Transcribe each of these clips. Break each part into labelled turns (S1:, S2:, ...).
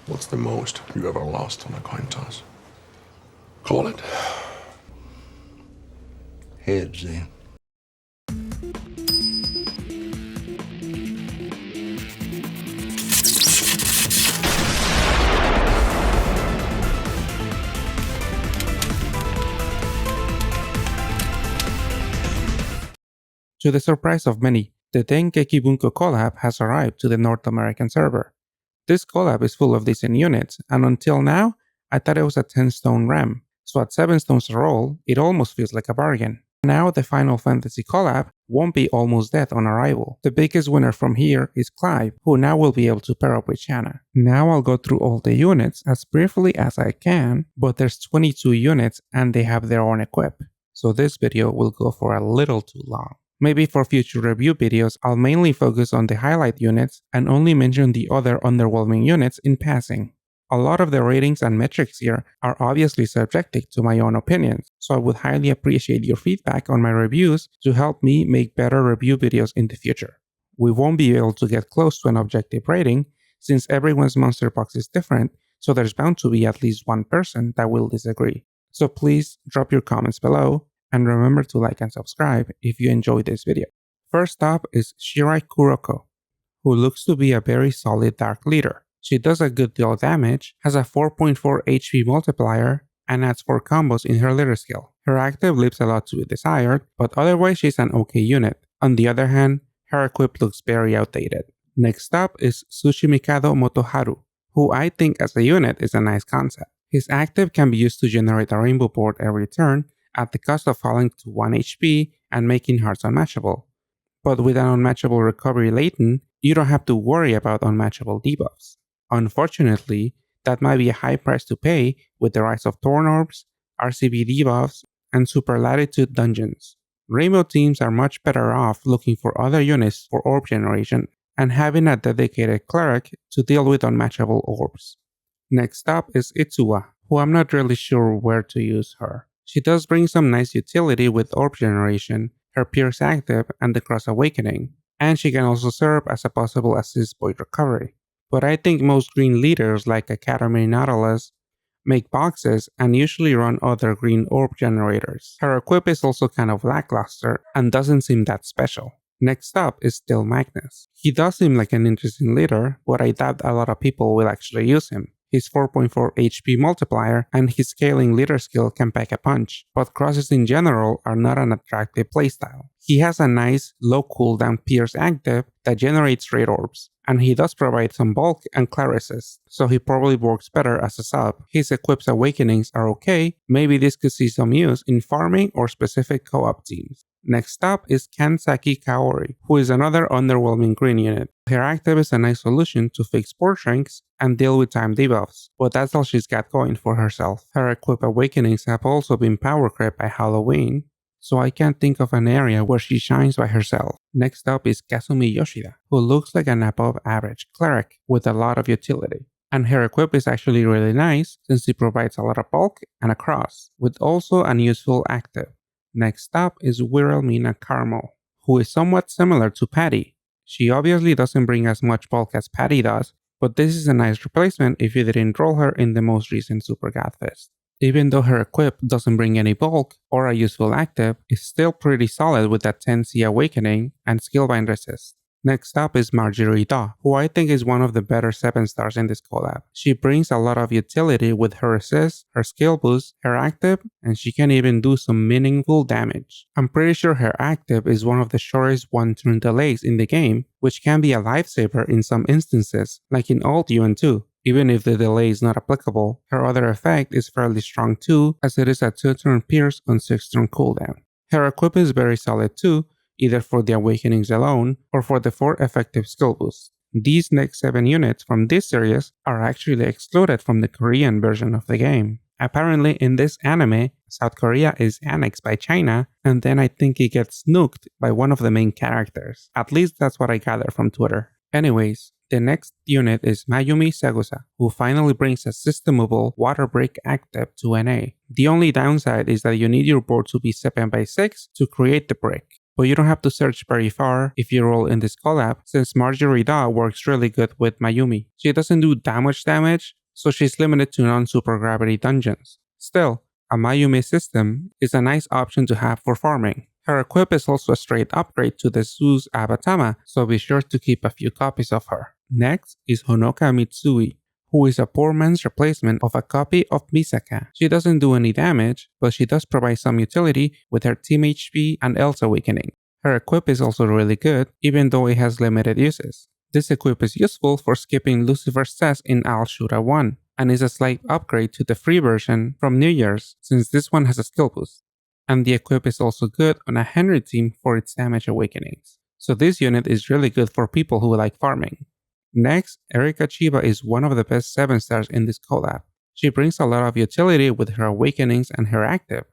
S1: What's the most you ever lost on a coin toss? Call it.
S2: Heads, then.
S3: To the surprise of many, the Dengeki Bunko collab has arrived to the North American server. This collab is full of decent units, and until now, I thought it was a 10-stone RAM, so at 7 stones a roll, it almost feels like a bargain. Now the Final Fantasy collab won't be almost dead on arrival. The biggest winner from here is Clive, who now will be able to pair up with Shana. Now I'll go through all the units as briefly as I can, but there's 22 units and they have their own equip, so this video will go for a little too long. Maybe for future review videos, I'll mainly focus on the highlight units and only mention the other underwhelming units in passing. A lot of the ratings and metrics here are obviously subjective to my own opinions, so I would highly appreciate your feedback on my reviews to help me make better review videos in the future. We won't be able to get close to an objective rating since everyone's monster box is different, so there's bound to be at least one person that will disagree. So please drop your comments below, and remember to like and subscribe if you enjoyed this video. First up is Shirai Kuroko, who looks to be a very solid dark leader. She does a good deal of damage, has a 4.4 HP multiplier, and adds 4 combos in her leader skill. Her active leaves a lot to be desired, but otherwise she's an okay unit. On the other hand, her equip looks very outdated. Next up is Tsuchimikado Motoharu, who I think as a unit is a nice concept. His active can be used to generate a rainbow board every turn at the cost of falling to 1 HP and making hearts unmatchable. But with an unmatchable recovery latent, you don't have to worry about unmatchable debuffs. Unfortunately, that might be a high price to pay with the rise of Thorn Orbs, RCB debuffs, and Super Latitude dungeons. Rainbow teams are much better off looking for other units for orb generation and having a dedicated cleric to deal with unmatchable orbs. Next up is Itsuwa, who I'm not really sure where to use her. She does bring some nice utility with orb generation, her Pierce active, and the Cross Awakening, and she can also serve as a possible assist void recovery. But I think most green leaders like Academy Nautilus make boxes and usually run other green orb generators. Her equip is also kind of lackluster and doesn't seem that special. Next up is Stiyl Magnus. He does seem like an interesting leader, but I doubt a lot of people will actually use him. His 4.4 HP multiplier and his scaling leader skill can pack a punch, but crosses in general are not an attractive playstyle. He has a nice, low cooldown Pierce active that generates red orbs, and he does provide some bulk and clarices, so he probably works better as a sub. His equip's awakenings are okay, maybe this could see some use in farming or specific co-op teams. Next up is Kanzaki Kaori, who is another underwhelming green unit. Her active is a nice solution to fix board shrinks and deal with time debuffs, but that's all she's got going for herself. Her equip awakenings have also been power crept by Halloween, so I can't think of an area where she shines by herself. Next up is Kazumi Yoshida, who looks like an above average cleric with a lot of utility. And her equip is actually really nice since it provides a lot of bulk and a cross, with also an useful active. Next up is Wirhelmina Carmel, who is somewhat similar to Patty. She obviously doesn't bring as much bulk as Patty does, but this is a nice replacement if you didn't roll her in the most recent Super Godfest. Even though her equip doesn't bring any bulk or a useful active, it's still pretty solid with that 10C awakening and skillbind resist. Next up is Margery Daw, who I think is one of the better 7 stars in this collab. She brings a lot of utility with her resist, her skill boost, her active, and she can even do some meaningful damage. I'm pretty sure her active is one of the shortest 1-turn delays in the game, which can be a lifesaver in some instances, like in Alt UN2. Even if the delay is not applicable, her other effect is fairly strong too, as it is a 2-turn pierce on 6-turn cooldown. Her equip is very solid too, either for the awakenings alone or for the 4 effective skill boosts. These next 7 units from this series are actually excluded from the Korean version of the game. Apparently in this anime, South Korea is annexed by China, and then I think it gets nuked by one of the main characters. At least that's what I gather from Twitter. Anyways, the next unit is Mayumi Saegusa, who finally brings a systemable water break active to NA. The only downside is that you need your board to be 7x6 to create the break. but you don't have to search very far if you roll in this collab, since Margery Daw works really good with Mayumi. She doesn't do that much damage, so she's limited to non-super gravity dungeons. Still, a Mayumi system is a nice option to have for farming. Her equip is also a straight upgrade to the Zeus Abatama, so be sure to keep a few copies of her. Next is Honoka Mitsui, who is a poor man's replacement of a copy of Misaka. She doesn't do any damage, but she does provide some utility with her Team HP and Else Awakening. Her equip is also really good, even though it has limited uses. This equip is useful for skipping Lucifer's test in Al Shura 1, and is a slight upgrade to the free version from New Year's, since this one has a skill boost. And the equip is also good on a Henry team for its damage awakenings. So this unit is really good for people who like farming. Next, Erika Chiba is one of the best 7 stars in this collab. She brings a lot of utility with her awakenings and her active.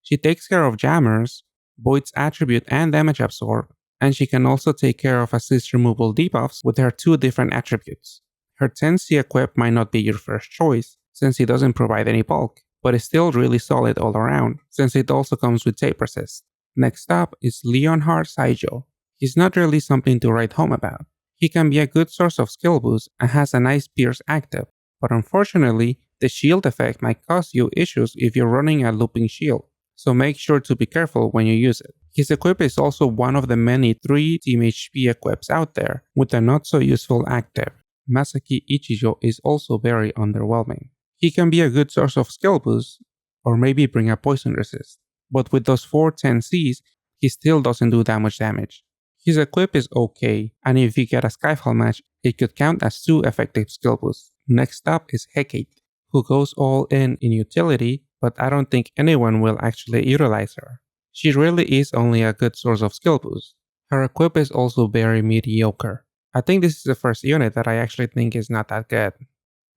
S3: She takes care of jammers, Void's attribute and damage absorb, and she can also take care of assist removal debuffs with her 2 different attributes. Her 10C equip might not be your first choice, since it doesn't provide any bulk, but it's still really solid all around, since it also comes with tape resist. Next up is Leonhart Saijo. He's not really something to write home about. He can be a good source of skill boost and has a nice pierce active, but unfortunately, the shield effect might cause you issues if you're running a looping shield, so make sure to be careful when you use it. His equip is also one of the many 3 Team HP equips out there with a not so useful active. Masaki Ichijo is also very underwhelming. He can be a good source of skill boost, or maybe bring a poison resist, but with those 4 10Cs, he still doesn't do that much damage. His equip is okay, and if you get a Skyfall match, it could count as 2 effective skill boosts. Next up is Hecate, who goes all in utility, but I don't think anyone will actually utilize her. She really is only a good source of skill boost. Her equip is also very mediocre. I think this is the first unit that I actually think is not that good.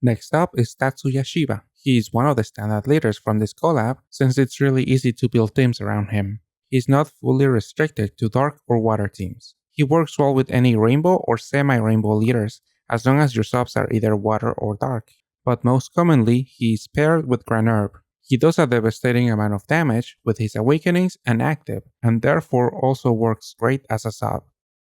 S3: Next up is Tatsuya Shiba. He is one of the standard leaders from this collab, since it's really easy to build teams around him. He's not fully restricted to dark or water teams. He works well with any rainbow or semi-rainbow leaders, as long as your subs are either water or dark. But most commonly, he is paired with Granherb. He does a devastating amount of damage with his awakenings and active, and therefore also works great as a sub.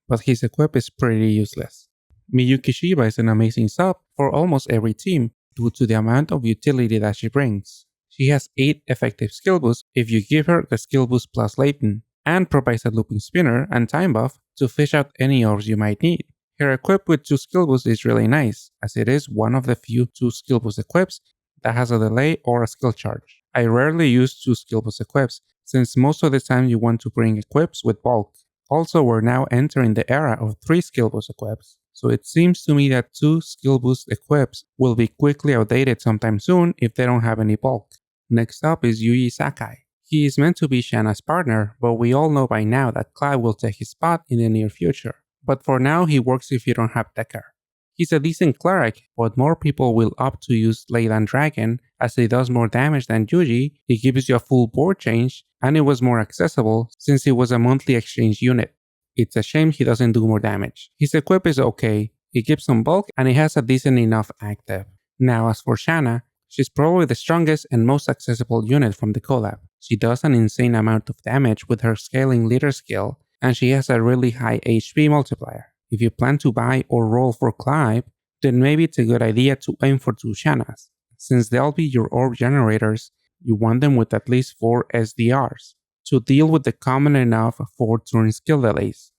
S3: But his equip is pretty useless. Miyuki Shiba is an amazing sub for almost every team due to the amount of utility that she brings. She has 8 effective skill boosts if you give her the skill boost plus Leighton, and provides a looping spinner and time buff to fish out any orbs you might need. Her equip with 2 skill boosts is really nice, as it is one of the few 2 skill boost equips that has a delay or a skill charge. I rarely use 2 skill boost equips, since most of the time you want to bring equips with bulk. Also, we're now entering the era of 3 skill boost equips, so it seems to me that 2 skill boost equips will be quickly outdated sometime soon if they don't have any bulk. Next up is Yuji Sakai. He is meant to be Shana's partner, but we all know by now that Clive will take his spot in the near future. But for now, he works if you don't have Decker. He's a decent cleric, but more people will opt to use Leyland Dragon as he does more damage than Yuji, he gives you a full board change, and it was more accessible since it was a monthly exchange unit. It's a shame he doesn't do more damage. His equip is okay, he gives some bulk, and he has a decent enough active. Now as for Shana, she's probably the strongest and most accessible unit from the collab. She does an insane amount of damage with her scaling leader skill, and she has a really high HP multiplier. If you plan to buy or roll for Clive, then maybe it's a good idea to aim for 2 Shanas. Since they'll be your orb generators, you want them with at least 4 SDRs to deal with the common enough 4-turn skill delays.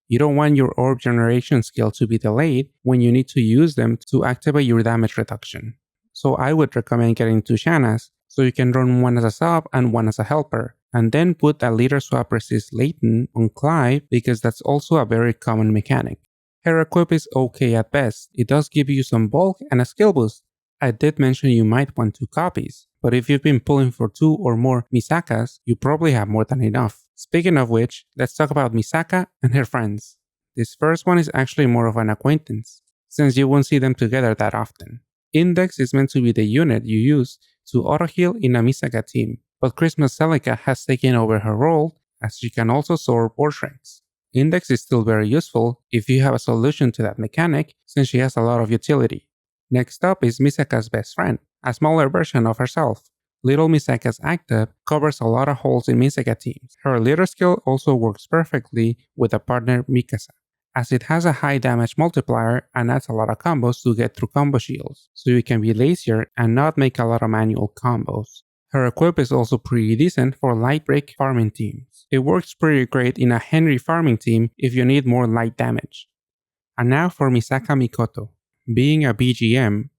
S3: You don't want your orb generation skill to be delayed when you need to use them to activate your damage reduction. So I would recommend getting 2 Shanas, so you can run one as a sub and one as a helper, and then put a leader swap resist Leighton on Clive because that's also a very common mechanic. Her equip is okay at best, it does give you some bulk and a skill boost. I did mention you might want 2 copies, but if you've been pulling for 2 or more Misakas, you probably have more than enough. Speaking of which, let's talk about Misaka and her friends. This first one is actually more of an acquaintance, since you won't see them together that often. Index is meant to be the unit you use to auto-heal in a Misaka team, but Christmas Celica has taken over her role as she can also soar or shrinks. Index is still very useful if you have a solution to that mechanic, since she has a lot of utility. Next up is Misaka's best friend, a smaller version of herself, Little Misaka's active covers a lot of holes in Misaka teams. Her leader skill also works perfectly with a partner Mikasa, as it has a high damage multiplier and adds a lot of combos to get through combo shields, so you can be lazier and not make a lot of manual combos. Her equip is also pretty decent for light break farming teams. It works pretty great in a Henry farming team if you need more light damage. And now for Misaka Mikoto. Being a BGM,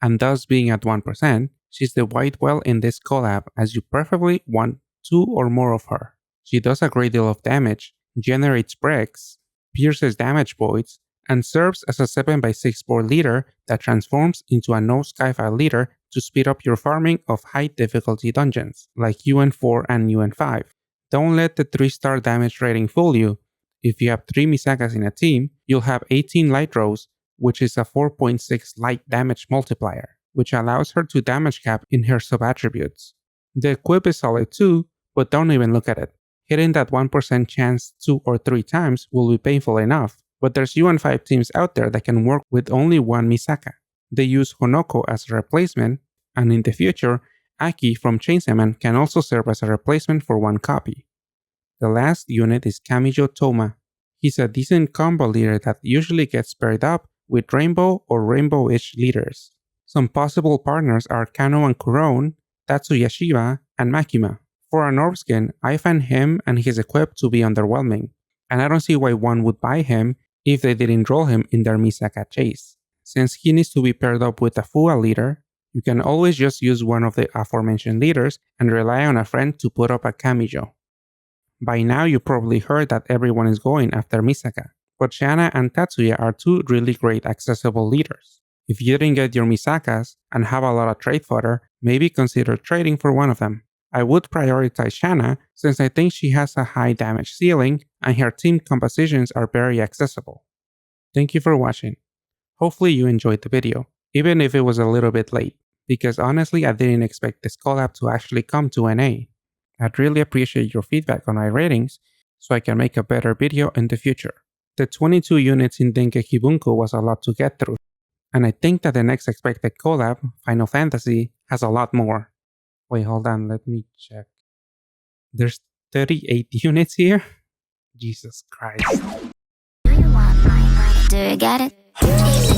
S3: and thus being at 1%, she's the white whale in this collab as you preferably want 2 or more of her. She does a great deal of damage, generates breaks, pierces damage voids, and serves as a 7x6 board leader that transforms into a no Skyfile leader to speed up your farming of high difficulty dungeons, like UN4 and UN5. Don't let the 3-star damage rating fool you. If you have 3 Misakas in a team, you'll have 18 light rows, which is a 4.6 light damage multiplier, which allows her to damage cap in her sub-attributes. The equip is solid too, but don't even look at it. Hitting that 1% chance 2 or 3 times will be painful enough, but there's UN5 teams out there that can work with only one Misaka. They use Honoko as a replacement, and in the future, Aki from Chainsaw Man can also serve as a replacement for one copy. The last unit is Kamijo Touma. He's a decent combo leader that usually gets paired up with rainbow or rainbow-ish leaders. Some possible partners are Kano and Kuron, Tatsuya Shiba, and Makima. For a North skin, I find him and his equip to be underwhelming, and I don't see why one would buy him if they didn't roll him in their Misaka chase. Since he needs to be paired up with a Fua leader, you can always just use one of the aforementioned leaders and rely on a friend to put up a Kamijo. By now you probably heard that everyone is going after Misaka, but Shana and Tatsuya are 2 really great accessible leaders. If you didn't get your Misakas and have a lot of trade fodder, maybe consider trading for one of them. I would prioritize Shana since I think she has a high damage ceiling and her team compositions are very accessible. Thank you for watching. Hopefully you enjoyed the video, even if it was a little bit late, because honestly I didn't expect this collab to actually come to an A. I'd really appreciate your feedback on my ratings so I can make a better video in the future. The 22 units in Dengeki Bunko was a lot to get through, and I think that the next expected collab, Final Fantasy, has a lot more. Wait, hold on, let me check. There's 38 units here? Jesus Christ.
S2: Do you get it?